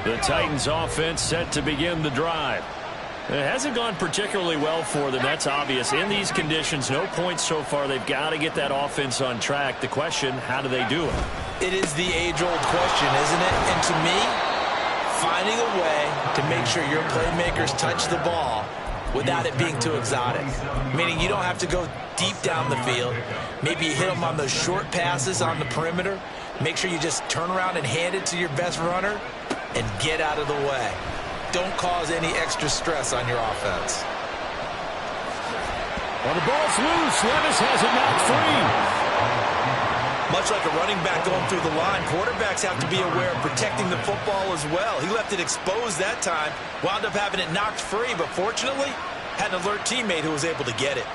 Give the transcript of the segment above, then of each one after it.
The Titans offense set to begin the drive. It hasn't gone particularly well for them. That's obvious. In these conditions, no points so far. They've got to get that offense on track. The question, how do they do it? It is the age-old question, isn't it? And to me, finding a way to make sure your playmakers touch the ball without it being too exotic. Meaning you don't have to go deep down the field. Maybe you hit them on those short passes on the perimeter. Make sure you just turn around and hand it to your best runner and get out of the way. Don't cause any extra stress on your offense. Well, the ball's loose. Levis has it knocked free. Much like a running back going through the line, quarterbacks have to be aware of protecting the football as well. He left it exposed that time, wound up having it knocked free, but fortunately, had an alert teammate who was able to get it.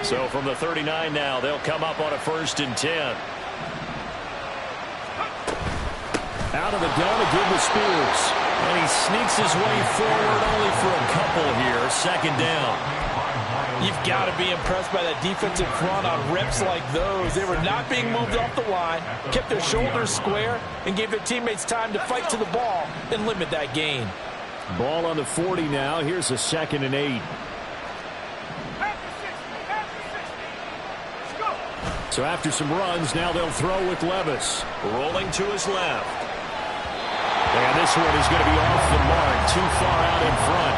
So from the 39 now, they'll come up on a 1st and 10. Out of the gun again with Spears. And he sneaks his way forward only for a couple here. 2nd down. You've got to be impressed by that defensive front on reps like those. They were not being moved off the line, kept their shoulders square, and gave their teammates time to fight to the ball and limit that gain. Ball on the 40 now. Here's a 2nd and 8. So after some runs, now they'll throw with Levis. Rolling to his left. And this one is going to be off the mark, too far out in front.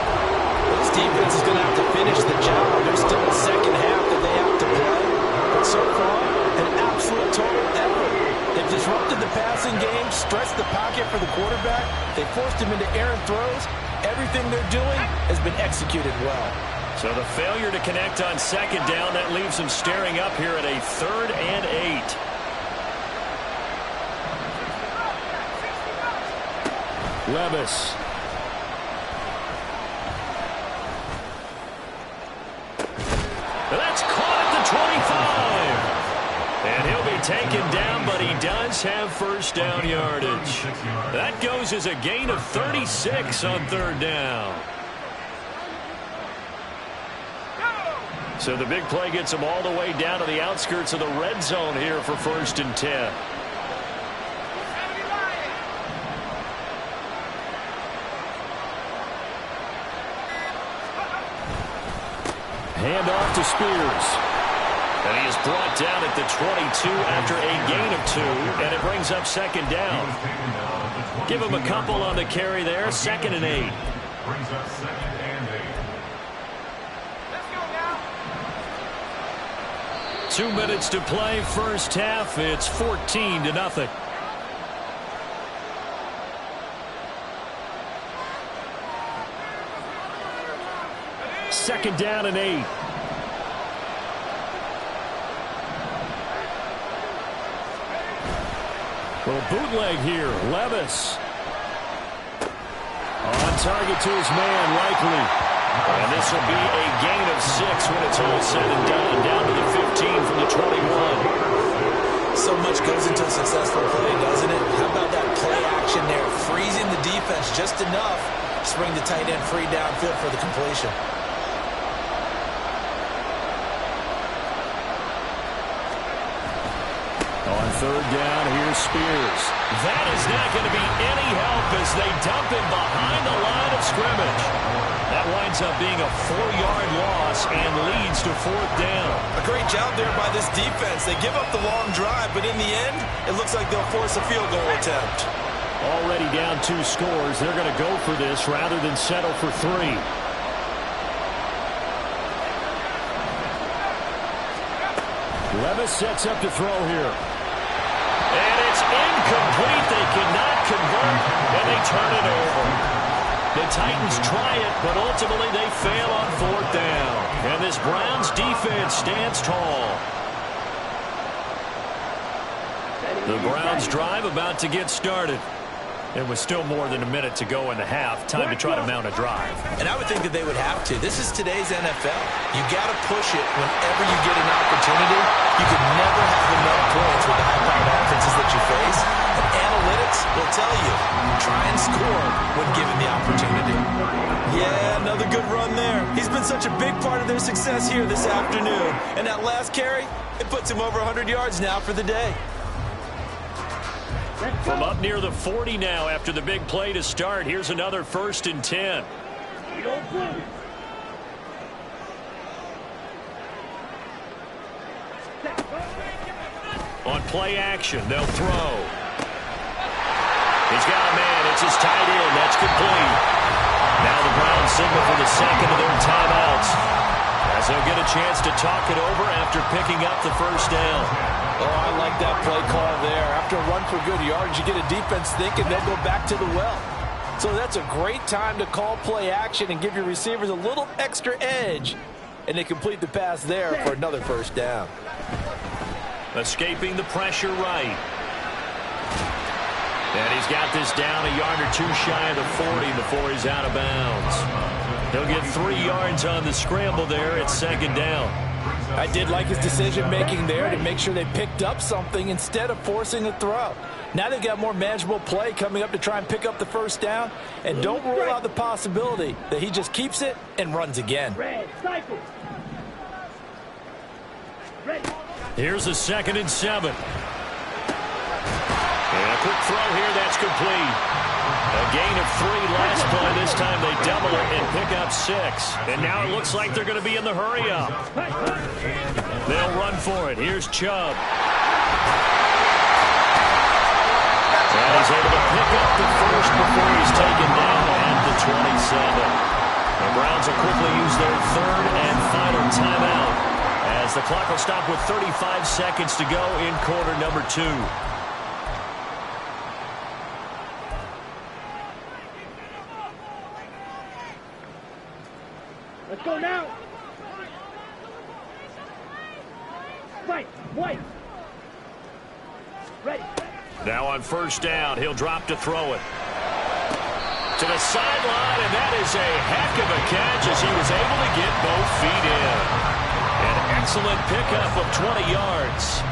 This defense is going to have to finish the job. There's still a second half that they have to play. But so far, an absolute total effort. They've disrupted the passing game, stretched the pocket for the quarterback. They forced him into errant throws. Everything they're doing has been executed well. So the failure to connect on 2nd down, that leaves them staring up here at a 3rd and 8. Levis. That's caught at the 25. And he'll be taken down, but he does have 1st down yardage. That goes as a gain of 36 on 3rd down. So the big play gets them all the way down to the outskirts of the red zone here for 1st and 10. Hand off to Spears. And he is brought down at the 22 after a gain of 2, and it brings up 2nd down. Give him a couple on the carry there, 2nd and 8. Brings up 2nd and 8. 2 minutes to play, 1st half. It's 14-0. Second down and 8. Little bootleg here. Levis. On target to his man, Likely. And this will be a gain of 6 when it's all said and done. Down to the 15 from the 21. So much goes into a successful play, doesn't it? How about that play action there? Freezing the defense just enough to bring the tight end free downfield for the completion. On 3rd down, here's Spears. That is not going to be any help as they dump him behind the line of scrimmage. That winds up being a 4-yard loss and leads to 4th down. A great job there by this defense. They give up the long drive, but in the end, it looks like they'll force a field goal attempt. Already down 2 scores. They're going to go for this rather than settle for 3. Levis sets up to throw here. And it's incomplete. They cannot convert, and they turn it over. The Titans try it, but ultimately they fail on 4th down. And this Browns defense stands tall. The Browns drive about to get started. It was still more than a minute to go in the half. Time to try to mount a drive. And I would think that they would have to. This is today's NFL. You got to push it whenever you get an opportunity. You can never have enough points with the high-powered offenses that you face. And analytics will tell you, try and score when given the opportunity. Yeah, another good run there. He's been such a big part of their success here this afternoon. And that last carry, it puts him over 100 yards now for the day. From up near the 40 now after the big play to start. Here's another 1st and 10. On play action, they'll throw. He's got a man. It's his tight end. That's complete. Now the Browns signal for the second of their timeouts, as they'll get a chance to talk it over after picking up the first down. Oh, I like that play call there. After a run for good yards, you get a defense thinking they'll go back to the well. So that's a great time to call play action and give your receivers a little extra edge. And they complete the pass there for another first down. Escaping the pressure right. And he's got this down a yard or two shy of the 40 before he's out of bounds. He'll get 3 yards on the scramble there at 2nd down. I did like his decision-making there to make sure they picked up something instead of forcing a throw. Now they've got more manageable play coming up to try and pick up the first down. And don't rule out the possibility that he just keeps it and runs again. Here's a 2nd and 7. And a quick throw here, that's complete. A gain of 3 last play. This time they double it and pick up 6. And now it looks like they're going to be in the hurry-up. They'll run for it. Here's Chubb. And he's able to pick up the first before he's taken down at the 27. The Browns will quickly use their 3rd and final timeout, as the clock will stop with 35 seconds to go in quarter number 2. Let's go now. White. Ready. Now on 1st down, he'll drop to throw it. To the sideline, and that is a heck of a catch as he was able to get both feet in. An excellent pickup of 20 yards.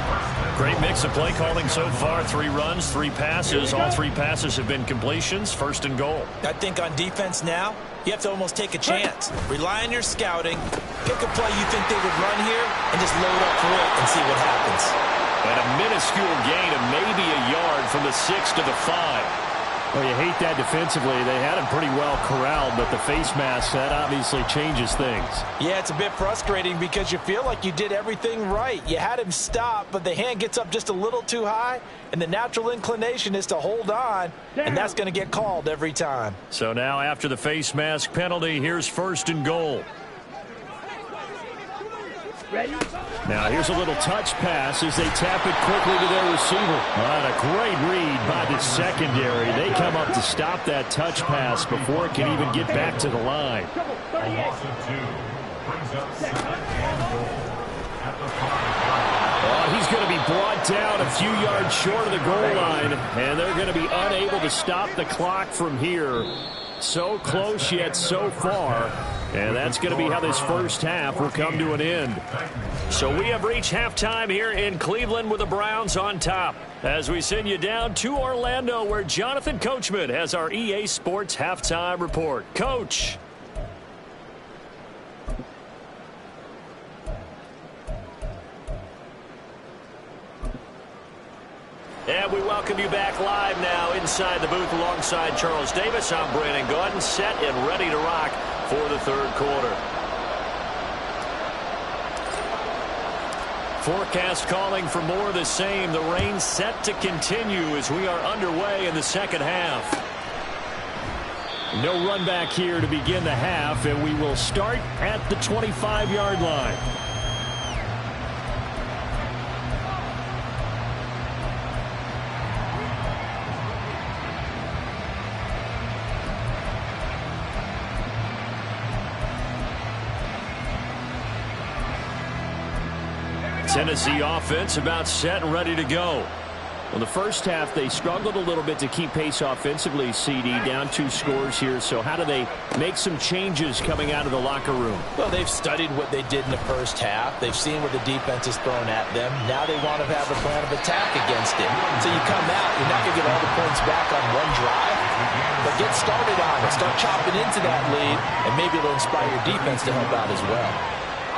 Great mix of play calling so far. 3 runs, 3 passes. All 3 passes have been completions. 1st and goal. I think on defense now, you have to almost take a chance. Rely on your scouting. Pick a play you think they would run here and just load up for it and see what happens. And a minuscule gain of maybe a yard from the 6 to the 5. Well, you hate that defensively. They had him pretty well corralled, but the face mask, that obviously changes things. Yeah, it's a bit frustrating because you feel like you did everything right. You had him stop, but the hand gets up just a little too high, and the natural inclination is to hold on, and that's going to get called every time. So now after the face mask penalty, here's 1st and goal. Ready. Now here's a little touch pass as they tap it quickly to their receiver. And a great read by the secondary. They come up to stop that touch pass before it can even get back to the line. He's going to be brought down a few yards short of the goal line, and they're going to be unable to stop the clock from here. So close yet so far. And that's going to be how this first half will come to an end. So we have reached halftime here in Cleveland with the Browns on top, as we send you down to Orlando, where Jonathan Coachman has our EA Sports halftime report. Coach. And we welcome you back live now inside the booth alongside Charles Davis. I'm Brandon Gaudin, set and ready to rock for the 3rd quarter. Forecast calling for more of the same. The rain set to continue as we are underway in the 2nd half. No run back here to begin the half, and we will start at the 25-yard line. Tennessee offense about set and ready to go. Well, the first half, they struggled a little bit to keep pace offensively, CD, down 2 scores here. So how do they make some changes coming out of the locker room? Well, they've studied what they did in the first half. They've seen what the defense has thrown at them. Now they want to have a plan of attack against it. So you come out, you're not going to get all the points back on one drive, but get started on it. Start chopping into that lead, and maybe it'll inspire your defense to help out as well.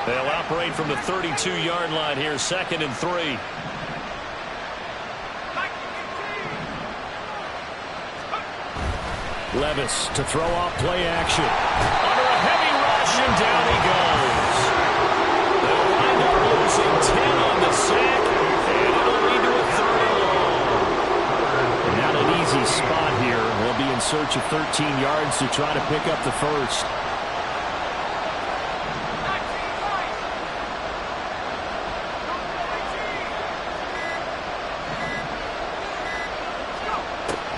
They'll operate from the 32-yard line here, 2nd and 3. Levis to throw off play action. Under a heavy rush, and down he goes. They'll wind up losing 10 on the sack, and it'll lead to a 3rd and long. Not an easy spot here. They'll be in search of 13 yards to try to pick up the first.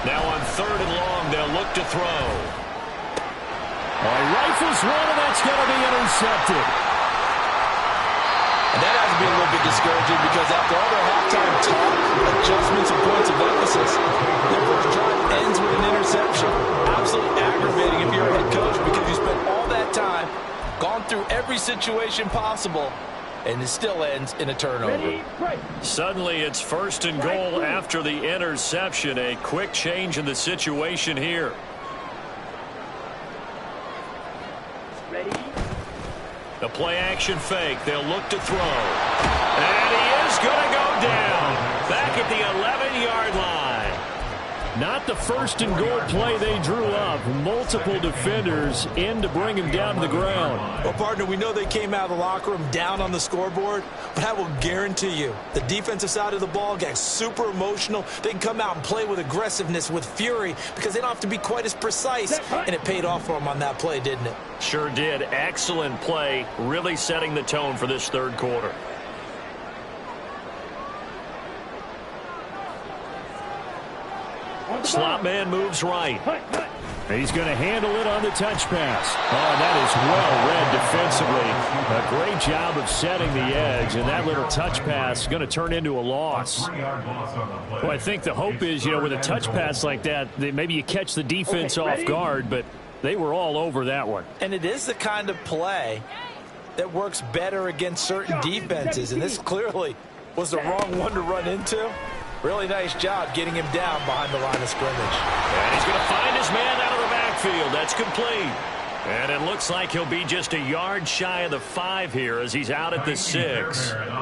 Now on 3rd and long, they'll look to throw. Rifles one, and that's going to be intercepted. And that has to be a little bit discouraging because after all their halftime talk, adjustments, and points of emphasis, their first drive ends with an interception. Absolutely aggravating if you're a head coach because you spent all that time, gone through every situation possible, and it still ends in a turnover. Suddenly it's 1st and goal after the interception. A quick change in the situation here. The play action fake. They'll look to throw. And he is going to go down. Back at the 11-yard line. Not the 1st and goal play they drew up. Multiple defenders in to bring him down to the ground. Well, partner, we know they came out of the locker room down on the scoreboard, but I will guarantee you the defensive side of the ball gets super emotional. They can come out and play with aggressiveness, with fury, because they don't have to be quite as precise, and it paid off for them on that play, didn't it? Sure did. Excellent play, really setting the tone for this 3rd quarter. Slot man moves right. He's going to handle it on the touch pass. Oh, that is well read defensively. A great job of setting the edge, and that little touch pass is going to turn into a loss. Well, I think the hope is, with a touch pass like that maybe you catch the defense off guard, but they were all over that one. And it is the kind of play that works better against certain defenses, and this clearly was the wrong one to run into. Really nice job getting him down behind the line of scrimmage. And he's going to find his man out of the backfield. That's complete. And it looks like he'll be just a yard shy of the 5 here as he's out at the 6. Fairbairn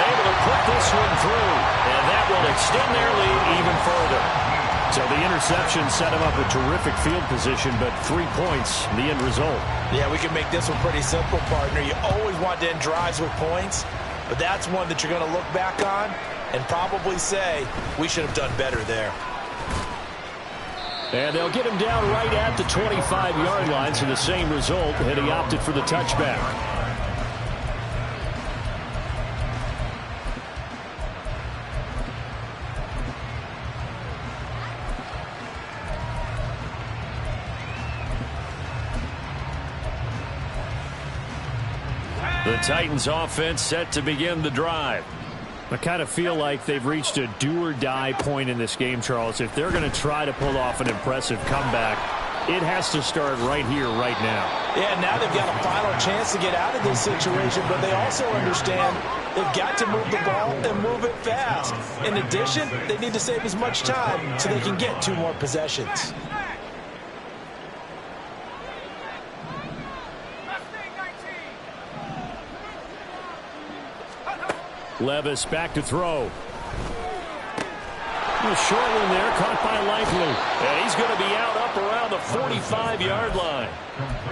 able to put this one through. And that will extend their lead even further. So the interception set him up with terrific field position, but 3 points, the end result. Yeah, we can make this one pretty simple, partner. You always want to end drives with points, but that's one that you're going to look back on and probably say, we should have done better there. And they'll get him down right at the 25-yard line, so the same result, and he opted for the touchback. The Titans offense set to begin the drive. I kind of feel like they've reached a do-or-die point in this game, Charles. If they're going to try to pull off an impressive comeback, it has to start right here, right now. Yeah, now they've got a final chance to get out of this situation, but they also understand they've got to move the ball and move it fast. In addition, they need to save as much time so they can get 2 more possessions. Levis back to throw. A short one there, caught by Likely. And he's going to be out up around the 45-yard line.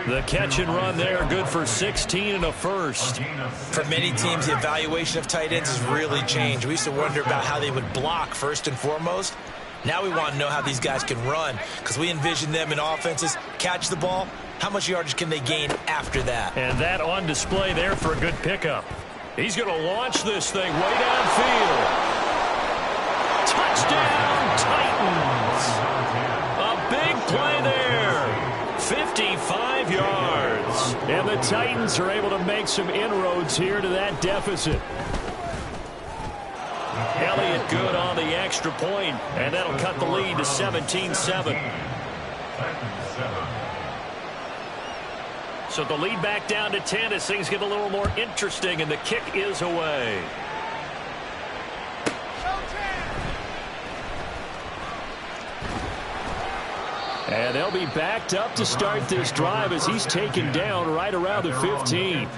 The catch and run there, good for 16 and a first. For many teams, the evaluation of tight ends has really changed. We used to wonder about how they would block first and foremost. Now we want to know how these guys can run, because we envision them in offenses catch the ball. How much yardage can they gain after that? And that on display there for a good pickup. He's going to launch this thing way downfield. Touchdown, Titans. A big play there. 55 yards. And the Titans are able to make some inroads here to that deficit. Elliott good on the extra point, and that'll cut the lead to 17-7. So the lead back down to 10 as things get a little more interesting, and the kick is away. And they'll be backed up to start this drive as he's taken down right around the 15.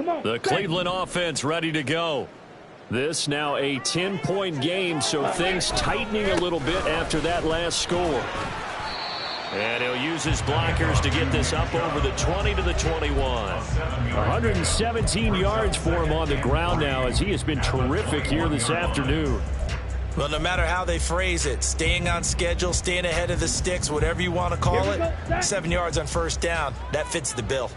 The Cleveland offense ready to go. This now a 10-point game, so things tightening a little bit after that last score. And he'll use his blockers to get this up over the 20 to the 21. 117 yards for him on the ground now, as he has been terrific here this afternoon. Well, no matter how they phrase it, staying on schedule, staying ahead of the sticks, whatever you want to call it, 7 yards on first down, that fits the bill.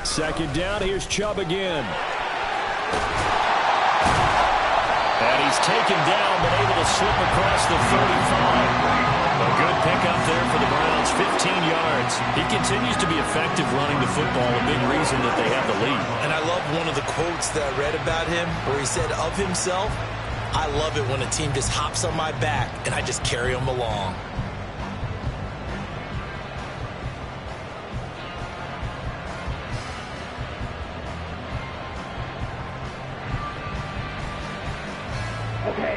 Second down, here's Chubb again. And he's taken down, but able to slip across the 35. A good pickup there for the Browns, 15 yards. He continues to be effective running the football, a big reason that they have the lead. And I love one of the quotes that I read about him where he said of himself, "I love it when a team just hops on my back and I just carry them along."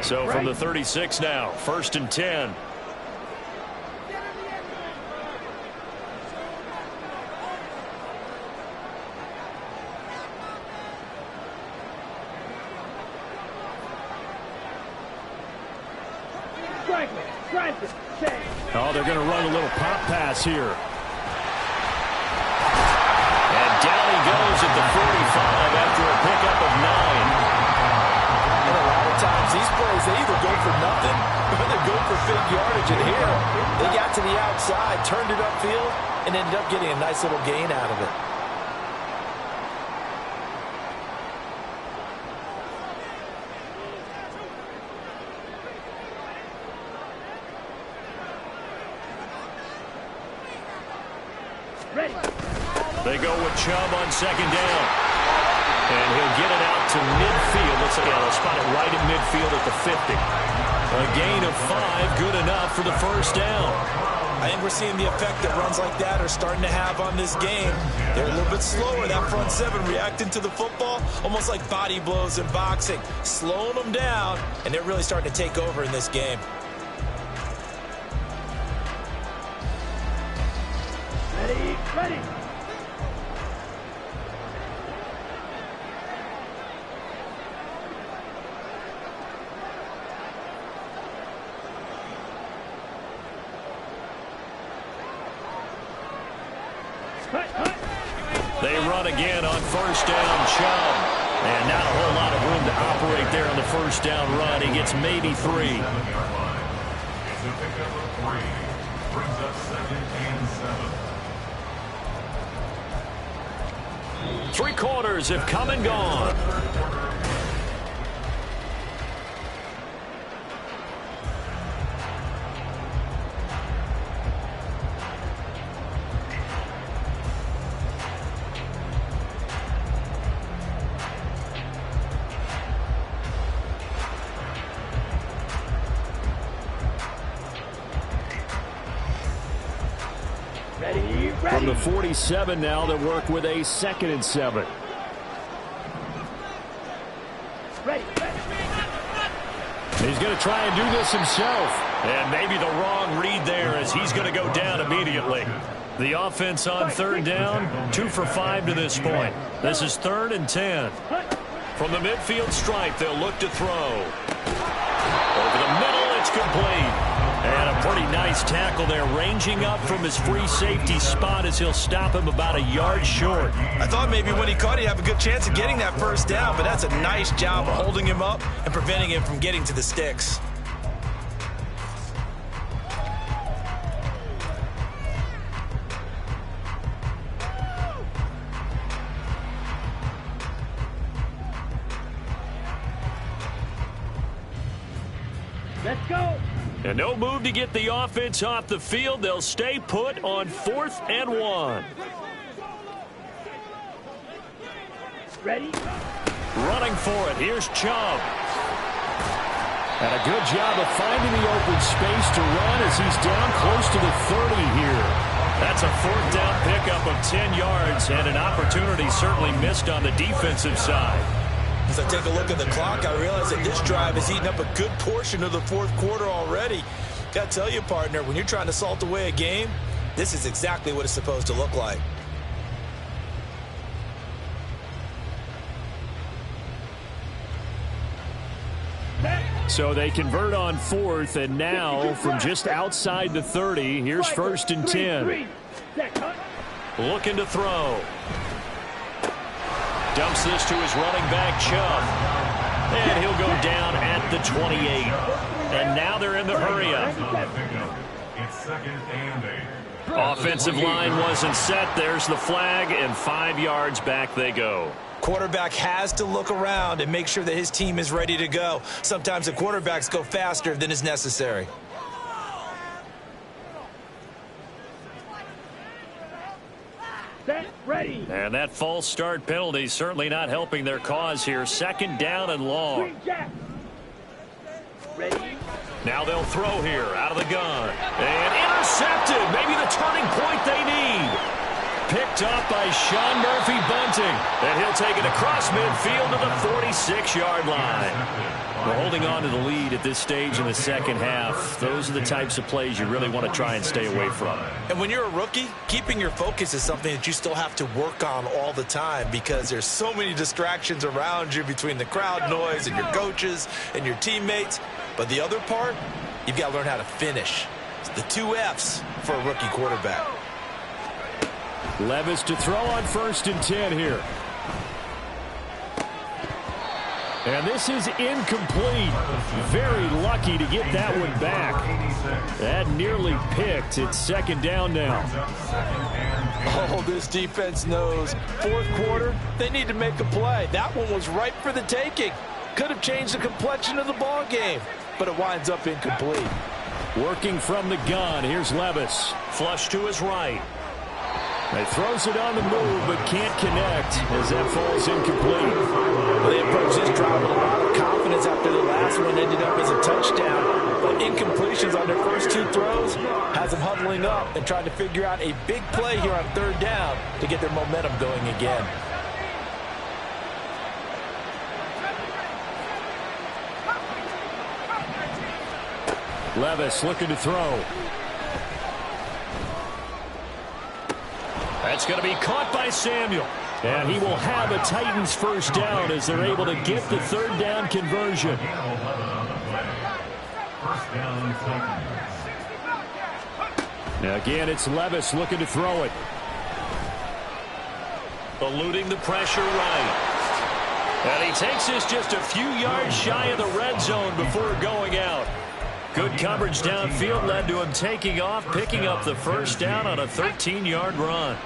So from the 36 now, 1st and 10. Oh, they're going to run a little pop pass here. And down he goes at the 45 after a pickup of 9. And a lot of times these plays, they either go for nothing or they go for big yardage. And here, they got to the outside, turned it upfield, and ended up getting a nice little gain out of it. They go with Chubb on second down. And he'll get it out to midfield. Let's see, they'll spot it right at midfield at the 50. A gain of 5, good enough for the first down. I think we're seeing the effect that runs like that are starting to have on this game. They're a little bit slower, that front seven, reacting to the football, almost like body blows in boxing, slowing them down, and they're really starting to take over in this game. Ready. They run again on first down, Chubb. And not a whole lot of room to operate there on the first down run. He gets maybe 3. Three quarters have come and gone. From the 47 now, they work with a 2nd and 7. He's going to try and do this himself. And maybe the wrong read there, as he's going to go down immediately. The offense on 3rd down, 2 for 5 to this point. This is 3rd and 10. From the midfield stripe, they'll look to throw. Over the middle, it's complete. And a pretty nice tackle there, ranging up from his free safety spot as he'll stop him about a yard short. I thought maybe when he caught, he'd have a good chance of getting that first down, but that's a nice job of holding him up and preventing him from getting to the sticks. Let's go. And no move to get the offense off the field. They'll stay put on 4th and 1. Ready? Running for it. Here's Chubb. And a good job of finding the open space to run as he's down close to the 30 here. That's a 4th down pickup of 10 yards and an opportunity certainly missed on the defensive side. As I take a look at the clock, I realize that this drive has eaten up a good portion of the 4th quarter already. Got to tell you, partner, when you're trying to salt away a game, this is exactly what it's supposed to look like. So they convert on 4th, and now from just outside the 30, here's 1st and 10. Looking to throw. Dumps this to his running back, Chubb. And he'll go down at the 28. And now they're in the hurry-up. It's 2nd and 8. Offensive line wasn't set. There's the flag, and 5 yards back they go. Quarterback has to look around and make sure that his team is ready to go. Sometimes the quarterbacks go faster than is necessary. Set, ready. And that false start penalty certainly not helping their cause here. 2nd down and long. Green Jack. Ready. Now they'll throw here out of the gun. And intercepted. Maybe the turning point they need. Picked up by Sean Murphy Bunting. And he'll take it across midfield to the 46-yard line. We're holding on to the lead at this stage in the 2nd half. Those are the types of plays you really want to try and stay away from. And when you're a rookie, keeping your focus is something that you still have to work on all the time because there's so many distractions around you between the crowd noise and your coaches and your teammates. But the other part, you've got to learn how to finish. It's the 2 F's for a rookie quarterback. Levis to throw on 1st and 10 here. And this is incomplete. Very lucky to get that one back. That nearly picked. It's 2nd down now. Oh, this defense knows. 4th quarter, they need to make a play. That one was ripe for the taking. Could have changed the complexion of the ball game, but it winds up incomplete. Working from the gun. Here's Levis. Flush to his right. He throws it on the move, but can't connect as that falls incomplete. Well, they approached this drive with a lot of confidence after the last one ended up as a touchdown. But incompletions on their first 2 throws has them huddling up and trying to figure out a big play here on 3rd down to get their momentum going again. Levis looking to throw. That's going to be caught by Samuel. And he will have a Titans 1st down as they're able to get the 3rd down conversion. Now again, it's Levis looking to throw it. Eluding the pressure right. And he takes this just a few yards shy of the red zone before going out. Good coverage downfield led to him taking off, picking up the 1st down on a 13-yard run.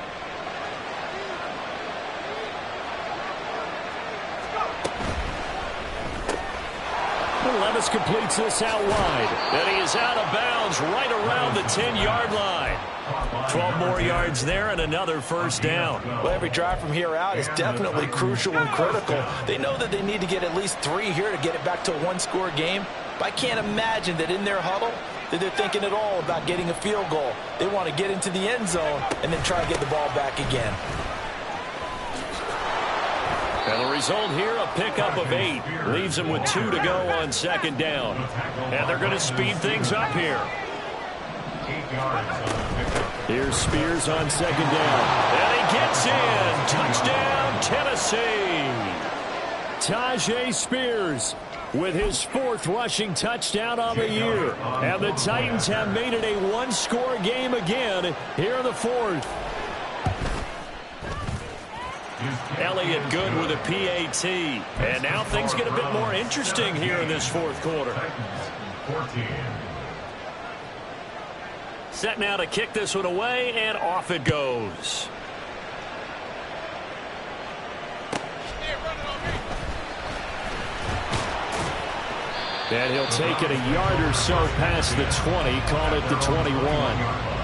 Levis completes this out wide. And he is out of bounds right around the 10-yard line. 12 more yards there and another 1st down. Well, every drive from here out is definitely crucial and critical. They know that they need to get at least 3 here to get it back to a 1-score game. But I can't imagine that in their huddle that they're thinking at all about getting a field goal. They want to get into the end zone and then try to get the ball back again. And the result here, a pickup of 8. Leaves them with 2 to go on 2nd down. And they're going to speed things up here. Here's Spears on 2nd down. And he gets in. Touchdown, Tennessee. Tyjae Spears with his 4th rushing touchdown on the year. And the Titans have made it a 1-score game again here in the 4th. Elliott good with a PAT. And now things get a bit more interesting here in this 4th quarter. Set now to kick this one away, and off it goes. And he'll take it a yard or so past the 20, call it the 21.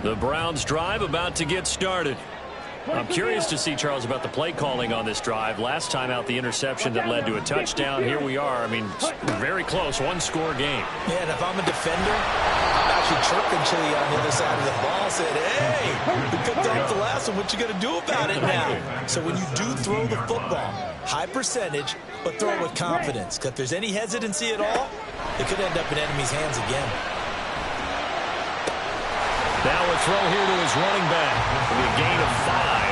The Browns drive about to get started. I'm curious to see, Charles, about the play calling on this drive. Last time out, the interception that led to a touchdown. Here we are. I mean, very close, one-score game. Yeah, and if I'm a defender, I'm actually chirping Chili on the other side of the ball, saying, hey, we picked off the last one. What you going to do about it now? So when you do throw the football, high percentage, but throw it with confidence. Because if there's any hesitancy at all, it could end up in enemy's hands again. Now a throw here to his running back. It'll be a gain of 5,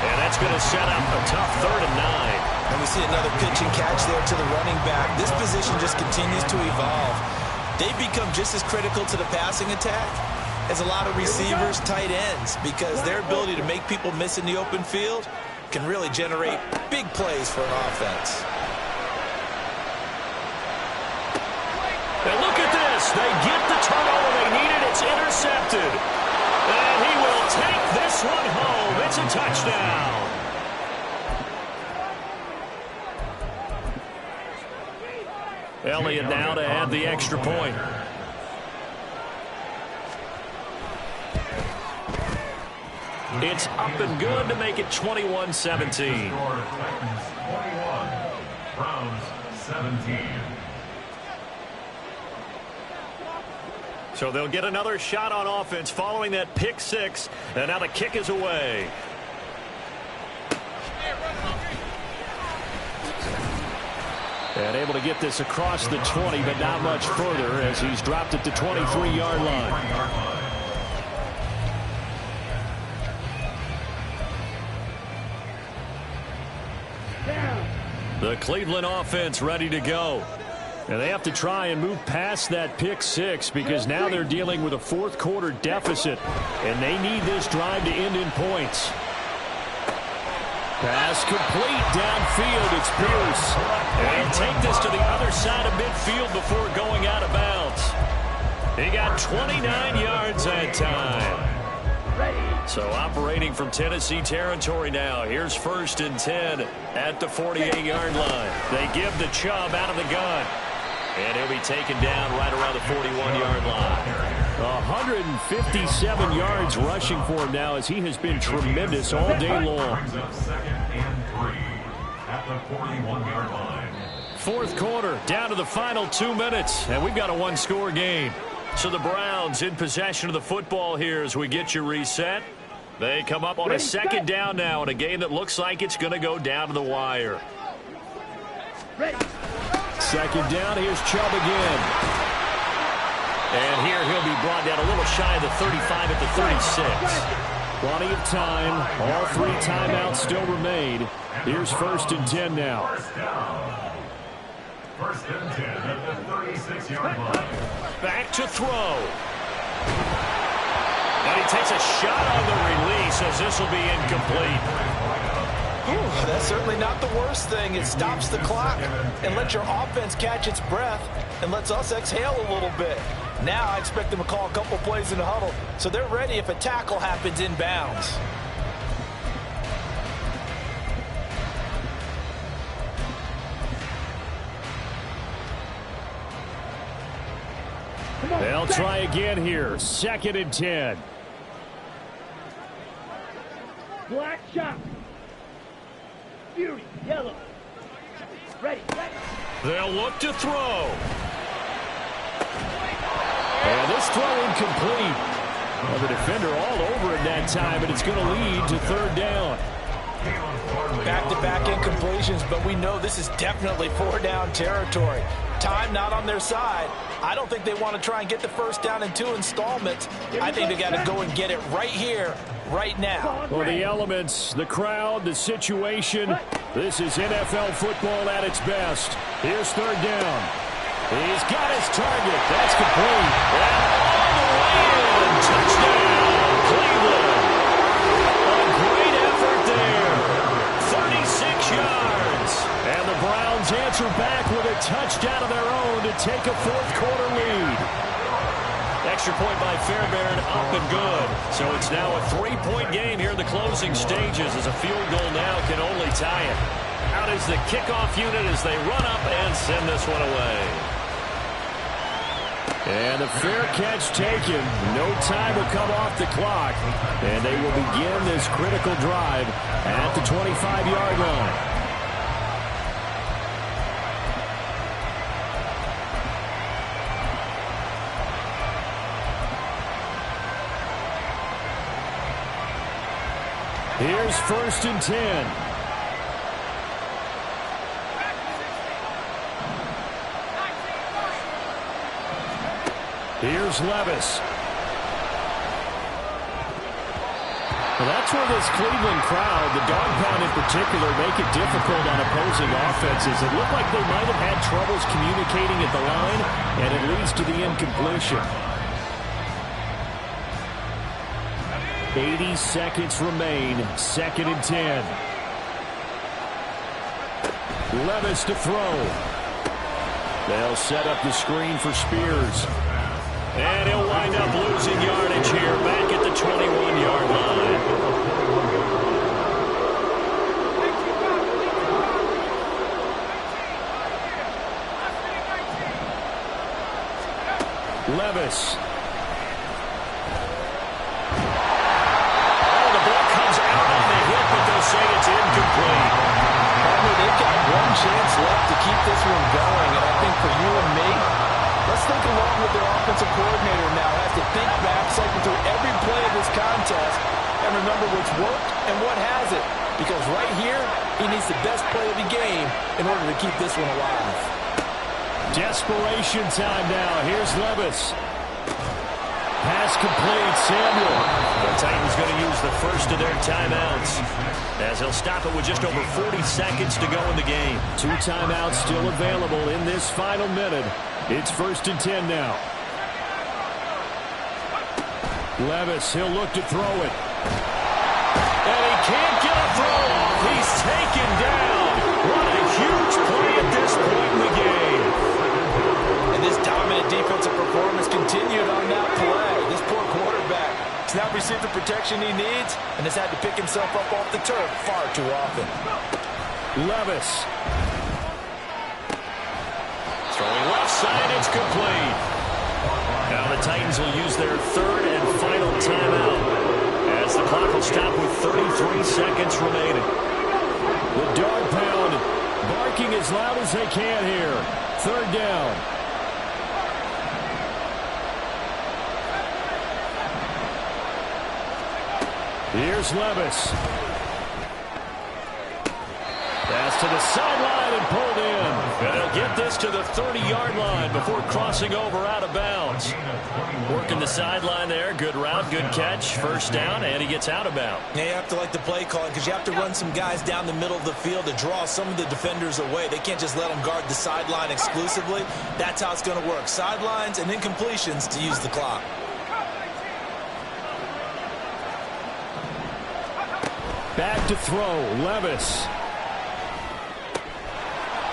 and that's going to set up a tough 3rd and 9. And we see another pitch and catch there to the running back. This position just continues to evolve. They become just as critical to the passing attack as a lot of receivers, tight ends, because their ability to make people miss in the open field can really generate big plays for an offense. And look at this. They get the turnover they needed. It's intercepted. And he will take this one home. It's a touchdown. Elliott now to add the extra point. It's up and good to make it 21-17. 21, Browns 17. So they'll get another shot on offense following that pick 6. And now the kick is away. And able to get this across the 20, but not much further as he's dropped at the 23-yard line. The Cleveland offense ready to go. And they have to try and move past that pick 6 because now they're dealing with a fourth-quarter deficit, and they need this drive to end in points. Pass complete downfield. It's Pierce. And he'll take this to the other side of midfield before going out of bounds. He got 29 yards that time. So operating from Tennessee territory now. Here's 1st and 10 at the 48-yard line. They give the Chubb out of the gun. And he'll be taken down right around the 41-yard line. 157 yards rushing for him now as he has been tremendous all day long. Brings up 2nd and 3 at the 41-yard line. Fourth quarter, down to the final 2 minutes, and we've got a one-score game. So the Browns in possession of the football here as we get you reset. They come up on a 2nd down now in a game that looks like it's going to go down to the wire. 2nd down, here's Chubb again. And here he'll be brought down a little shy of the 35 at the 36. Plenty of time. All 3 timeouts still remain. Here's 1st and 10 now. 1st and 10 at the 36-yard line. Back to throw. And he takes a shot on the release as this will be incomplete. That's certainly not the worst thing. It stops the clock and lets your offense catch its breath and lets us exhale a little bit. Now I expect them to call a couple plays in the huddle so they're ready if a tackle happens inbounds. They'll try again here. 2nd and 10. Black shot. Fury, yellow. Ready. They'll look to throw. And this throw incomplete. Well, the defender all over it that time, and it's going to lead to 3rd down. Back-to-back incompletions, but we know this is definitely 4-down territory. Time not on their side. I don't think they want to try and get the 1st down in 2 installments. I think they got to go and get it right here, right now. Well, the elements, the crowd, the situation. This is NFL football at its best. Here's 3rd down. He's got his target. That's complete. And all the way in. Touchdown, Cleveland. A great effort there. 36 yards. And the Browns answer back with a touchdown of their own to take a fourth-quarter lead. Extra point by Fairbairn, up and good. So it's now a 3-point game here in the closing stages as a field goal now can only tie it. Out is the kickoff unit as they run up and send this one away. And a fair catch taken. No time will come off the clock. And they will begin this critical drive at the 25-yard line. Here's 1st and 10. Here's Levis. Well, that's where this Cleveland crowd, the dog pound in particular, make it difficult on opposing offenses. It looked like they might have had troubles communicating at the line, and it leads to the incompletion. 80 seconds remain. 2nd and 10. Levis to throw. They'll set up the screen for Spears. And he'll wind up losing yardage here back at the 21-yard line. Levis. Oh, the ball comes out on the hit, but they'll say it's incomplete. They've got one chance left to keep this one going, and I think for you and me, let's think along with their offensive coordinator now. Has to think back, cycle through every play of this contest, and remember what's worked and what hasn't. Because right here, he needs the best play of the game in order to keep this one alive. Desperation time now. Here's Levis. Pass complete. Samuel. The Titans going to use the first of their timeouts, as they'll stop it with just over 40 seconds to go in the game. 2 timeouts still available in this final minute. It's 1st and 10 now. Levis, he'll look to throw it. And he can't get a throw off. He's taken down. What a huge play at this point in the game. And this dominant defensive performance continued on that play. This poor quarterback has not received the protection he needs and has had to pick himself up off the turf far too often. Levis. Throwing left side, it's complete. Now the Titans will use their 3rd and final timeout, as the clock will stop with 33 seconds remaining. The dog pound barking as loud as they can here. 3rd down. Here's Levis. Pass to the sideline and pulled in. And they'll get this to the 30-yard line before crossing over out of bounds. Working the sideline there. Good route, good catch. 1st down, and he gets out of bounds. Yeah, you have to like the play calling because you have to run some guys down the middle of the field to draw some of the defenders away. They can't just let them guard the sideline exclusively. That's how it's going to work. Sidelines and incompletions to use the clock. Back to throw. Levis.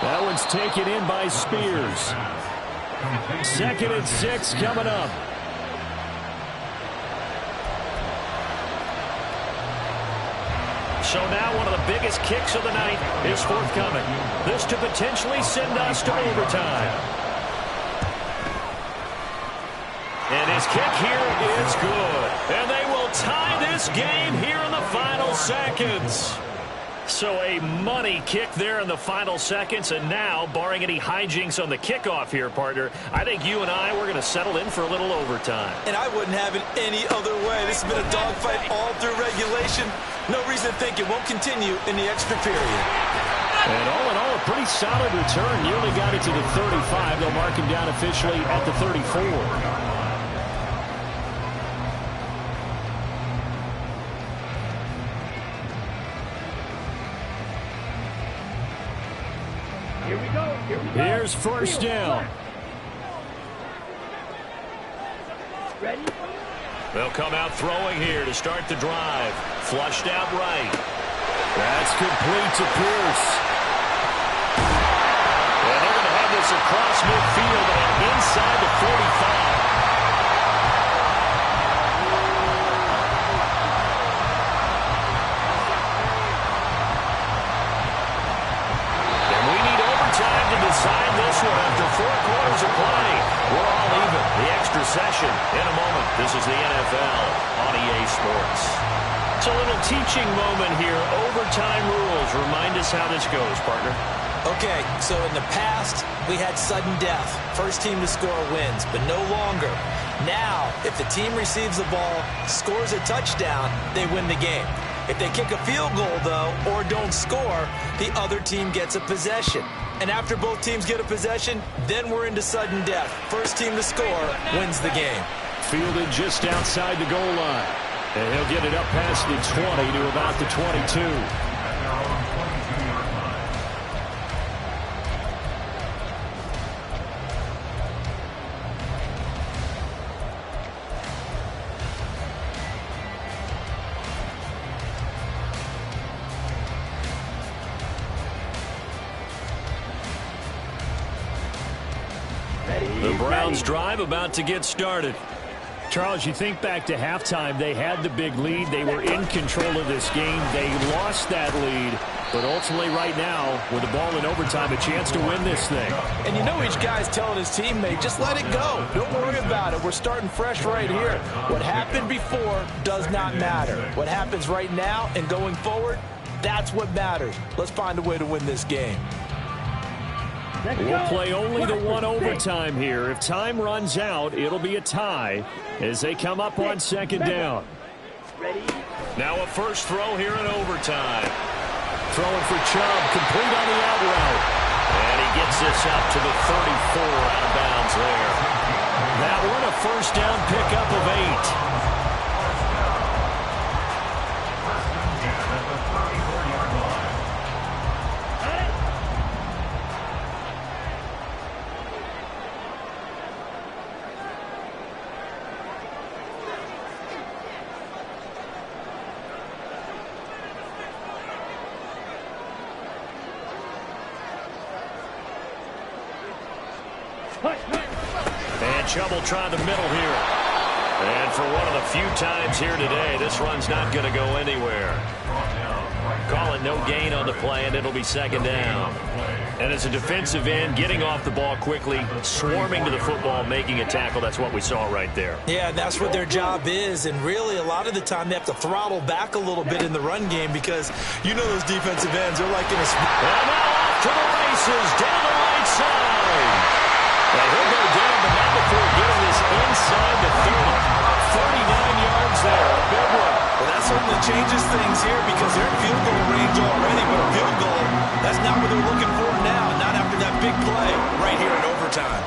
That one's taken in by Spears. 2nd and 6 coming up. So now one of the biggest kicks of the night is forthcoming. This to potentially send us to overtime. And his kick here is good. And they will tie this game here in the final seconds. So a money kick there in the final seconds, and now, barring any hijinks on the kickoff here, partner, I think you and I, we're going to settle in for a little overtime. And I wouldn't have it any other way. This has been a dogfight all through regulation. No reason to think it won't continue in the extra period. And all in all, a pretty solid return. Nearly got it to the 35. They'll mark him down officially at the 34. Here we go. Here's 1st down. Ready? They'll come out throwing here to start the drive. Flushed out right. That's complete to Pierce. And they're going to have this across midfield and inside the 45. Decide this one after 4 quarters of play. We're all even. The This is the NFL on EA Sports. It's a little teaching moment here. Overtime rules. Remind us how this goes, partner. Okay, so in the past, we had sudden death. First team to score wins, but no longer. Now, if the team receives the ball, scores a touchdown, they win the game. If they kick a field goal, though, or don't score, the other team gets a possession. And after both teams get a possession, then we're into sudden death. First team to score wins the game. Fielded just outside the goal line. And he'll get it up past the 20 to about the 22. The Browns drive about to get started. Charles, you think back to halftime, they had the big lead. They were in control of this game. They lost that lead. But ultimately right now, with the ball in overtime, a chance to win this thing. And you know each guy's telling his teammate, just let it go. Don't worry about it. We're starting fresh right here. What happened before does not matter. What happens right now and going forward, that's what matters. Let's find a way to win this game. We'll play only the one overtime here. If time runs out, it'll be a tie as they come up on second down. Now a first throw here in overtime. Throwing for Chubb, complete on the out route. And he gets this up to the 34 out of bounds there. That one a first down pickup of 8. And Chubb will try the middle here. And for one of the few times here today, this run's not going to go anywhere. Call it no gain on the play, and it'll be second down. And as a defensive end, getting off the ball quickly, swarming to the football, making a tackle, that's what we saw right there. Yeah, that's what their job is. And really, a lot of the time, they have to throttle back a little bit in the run game because you know those defensive ends are like in a... And now off to the races, down the right side. And he'll go down, but not before getting this inside the 30. 39 yards there, a big one. Well, that certainly changes things here because they're in field goal range already, but a field goal, that's not what they're looking for now, not after that big play right here in overtime.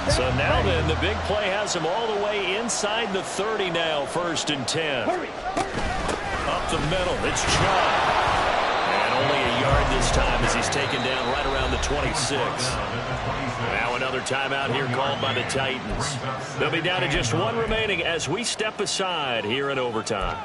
So now then, the big play has him all the way inside the 30 now, 1st and 10. Up the middle, it's Chubb. And only a yard this time as he's taken down right around the 26. Now another timeout here called by the Titans. They'll be down to just one remaining as we step aside here in overtime.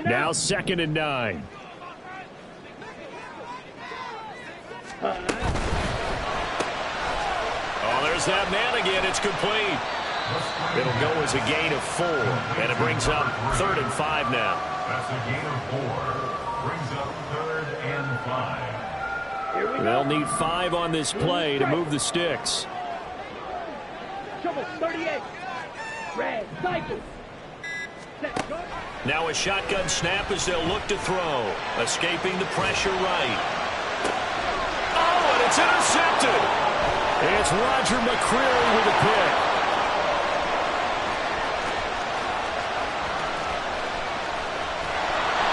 Now 2nd and 9. Oh, there's that man again. It's complete. It'll go as a gain of 4, and it brings up 3rd and 5 now. That's a gain of 4. Brings up 3rd and 5. They'll need 5 on this play to move the sticks. Trouble 38. Red cycle. Now a shotgun snap as they'll look to throw. Escaping the pressure right. Oh, and it's intercepted. It's Roger McCreary with a pick.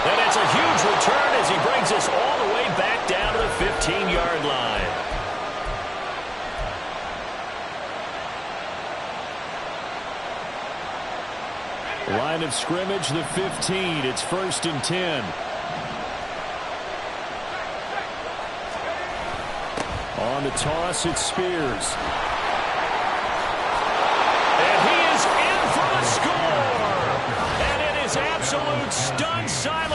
And it's a huge return as he brings us all the way back down to the 15-yard line. Line line of scrimmage, the 15. It's 1st and 10. On the toss, it's Spears. And he is in for the score. And it is absolute stun silence.